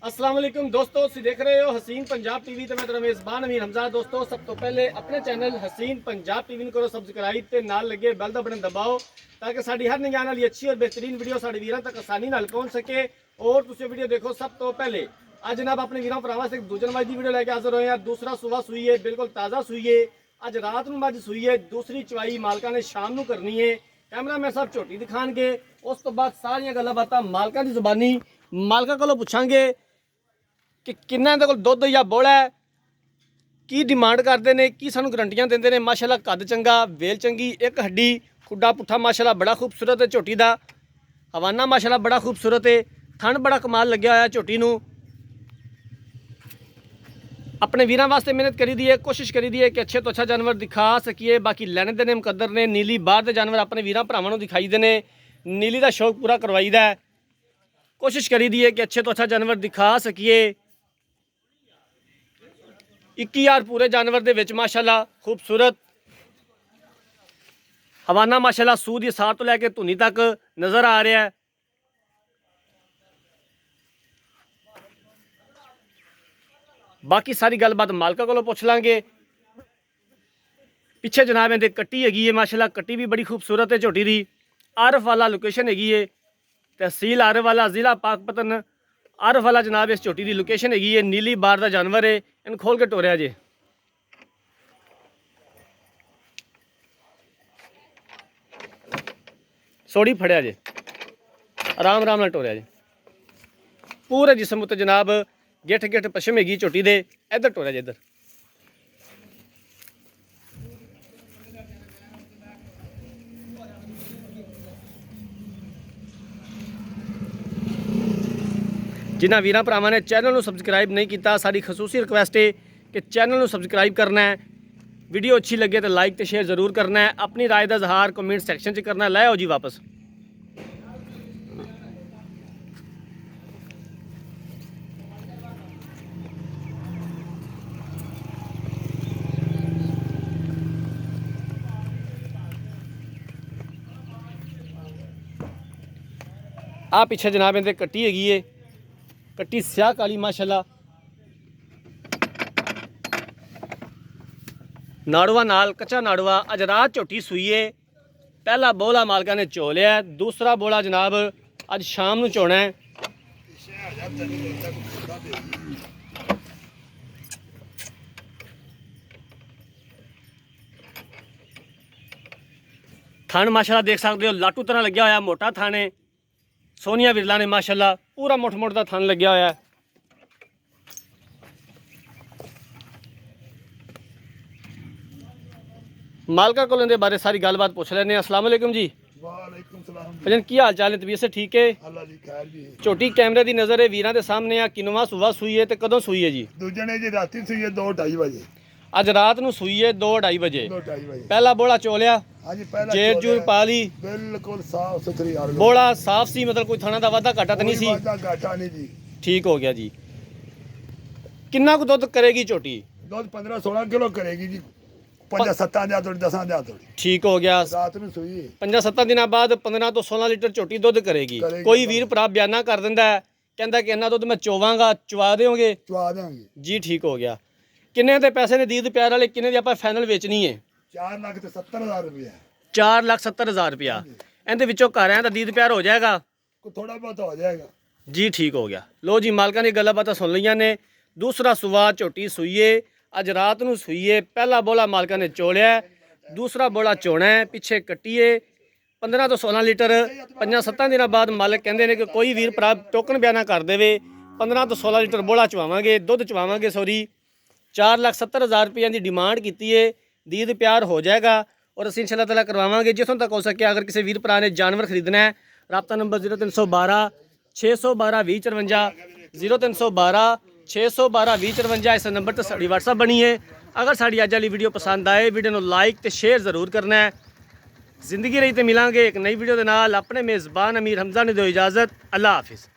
अस्सलाम वालेकुम दोस्तों, तुसीं देख रहे हो हसीन पंजाब टीवी ते मैं तेरा मेज़बान अमीर हमजा। दोस्तों सब तो पहले अपने चैनल हसीन पंजाब टीवी ਨੂੰ करो सबसक्राइब ते नाल लगे बैल दा बटन दबाओ ताकि साडी हर नई आने वाली अच्छी और बेहतरीन वीडियो साडे वीरां तक आसानी नाल पहुंच सके और तुसीं वीडियो देखो सब तो पहले। अज जनाब अपने वीरां भरावां वास्ते दूजे नंबर दी वीडियो लेके हाजिर होए हैं। दूसरा सुबह सूई है, बिल्कुल ताज़ा सूई है। अज रात नूं मझ सूई है, दूसरी चवाई मालकां ने शाम नूं करनी है। कैमरामैन साहब झोटी दिखाणगे, उस तो बाद सारियां गल्लां बातां मालकां दी ज़ुबानी मालकां कोलों पुछांगे कि किन्ना इहदे कोल दुध या बोला है, की डिमांड करते हैं, की सानू गरंटियां देंदे ने। माशाल्लाह कद चंगा, वेल चंगी, एक हड्डी खुड्डा पुट्ठा माशाल्लाह बड़ा खूबसूरत है झोटी का। हवाना माशाल्लाह बड़ा खूबसूरत है, थन बड़ा कमाल लग्या होया झोटी नू। अपने वीरां वास्ते मेहनत करी दी है, कोशिश करी दी है कि अच्छे तो अच्छा जानवर दिखा सकीए। बाकी लैने देने मुकद्दर ने, नीली बाहर के जानवर अपने वीरां भरावां नू दिखाई देने, नीली का शौक पूरा करवाई दा है। कोशिश करी दी है कि अच्छे तो अच्छा जानवर दिखा सकीए। 21,000 पूरे जानवर दे विच माशाल्लाह खूबसूरत हवाना माशाल्लाह सूह दी सार तो लैके धुनी तक नज़र आ रहा है। बाकी सारी गलबात मालका कोलों पुछ लांगे। पिछे जनाब इहदे कट्टी हैगी है माशाल्लाह, कट्टी भी बड़ी खूबसूरत है झोटी दी। आरफ वाला लोकेशन हैगी है, तहसील आरफ वाला, जिला पाकपतन आरफ वाला जनाब इस झोटी की लोकेशन हैगी है। नीली बार का जानवर है, इन खोल के टोरिया जे। सोड़ी फड़िया जे, आराम आराम नाल टोरिया जे। पूरे जिसम उत्ते जनाब गिठ गिठ पछम हैगी झोटी दे। इधर टोरिया जे, इधर जिन्होंने वीरां भरावां ने चैनल को सबसक्राइब नहीं किया, साड़ी खसूसी रिक्वेस्ट है कि चैनल को सबसक्राइब करना है। वीडियो अच्छी लगे तो लाइक तो शेयर जरूर करना है। अपनी राय का इजहार कमेंट सैक्शन च करना है। लै आओ जी वापस। आ पिछे जनाब इनके कट्टी हैगी है, कट्टी स्याह काली माशाल्लाह, नाड़ुआ नाल कच्चा नाड़ुआ। अज रात झोटी सूई है, पहला बोला मालका ने चो लिया, दूसरा बोला जनाब अज शाम नूं चोना है। थन माशाल्लाह देख सकते हो, लाटू तरह लग्या होया, मोटा थन है। सोनिया विरला ने माशाल्लाह पूरा मुठ मुठ का थन लग्या होया। मालका को इहदे बारे सारी गलबात पूछ लेने। अस्सलाम वालेकुम जी। वालेकुम सलाम भजन की हाल चाल है, तबीयत से ठीक है? अल्लाह जी खैर जी। झोटी कैमरे की नज़र है, वीरां दे सामने आ। किनवा सुबह सूई है तो कदों सूई है जी? दूजे ने जी राती सूई है 2:30 बजे। अज रात नूं सूई है 2-2:30 बजे। 2:30 बजे पहला बोला चोलिया, हाँ जी। पहला जेर चोल जूर है, पा ली, बिल्कुल साफ सुथरी हाल बोला साफ सी, मतलब कोई थाना का वाधा घाटा तो नहीं सी? घाटा नहीं जी। ठीक हो गया जी। किन्ना को दुध करेगी झोटी? दूध 15-16 किलो करेगी जी। 5-7 दिया थोड़ी 10 दिया थोड़ी। ठीक हो गया। रात में सूई है। 5-7 दिनों बाद 15 तो 16 लीटर झोटी दुध करेगी। कोई वीर भरा बयाना कर दिंदा है, कहंदा कि इन्ना दुध मैं चोवांगा, चवा देओगे चवा देंगे जी। ठीक हो गया। किन्ने दे पैसे ने दीद प्यार वाले, किन्ने दी आपां फाइनल बेचनी है? 4,70,000 रुपया। 4,70,000 रुपया। इहदे विचों घरां दा दीद प्यार हो जाएगा? थोड़ा बहुत हो जाएगा जी। ठीक हो गया। लो जी, मालकां दी गल्लां बातां सुन लईआं ने। दूसरा सुवा झोटी सूईए, अज रात नूं सूईए। पहला बोला मालकां ने चोलिया, दूसरा बोला चोना है। पिछे कट्टीए 15 तो 16 लीटर। 5-7 दिनों बाद मालक कहते हैं कि कोई वीर भरा टोकन बयाना कर देवे, 15 तो 16 लीटर बोला चवावांगे, दुध चवावांगे। सॉरी, 4,70,000 रुपये की डिमांड की है। दीद प्यार हो जाएगा और असीं इंशाअल्लाह ताला करवावांगे जितों तक हो सके। अगर किसी वीर भरा ने जानवर खरीदना है, राब्ता नंबर 0312 612 2054, 0312 612 2054। इस नंबर पर साड़ी व्हाट्सअप बनी है। अगर साड़ी अज वाली वीडियो पसंद आए, वीडियो को लाइक तो शेयर जरूर करना है। जिंदगी रही तो मिलांगे एक नई वीडियो के नाल। अपने मेज़बान अमीर हमजा ने दो इजाज़त। अल्लाह हाफिज़।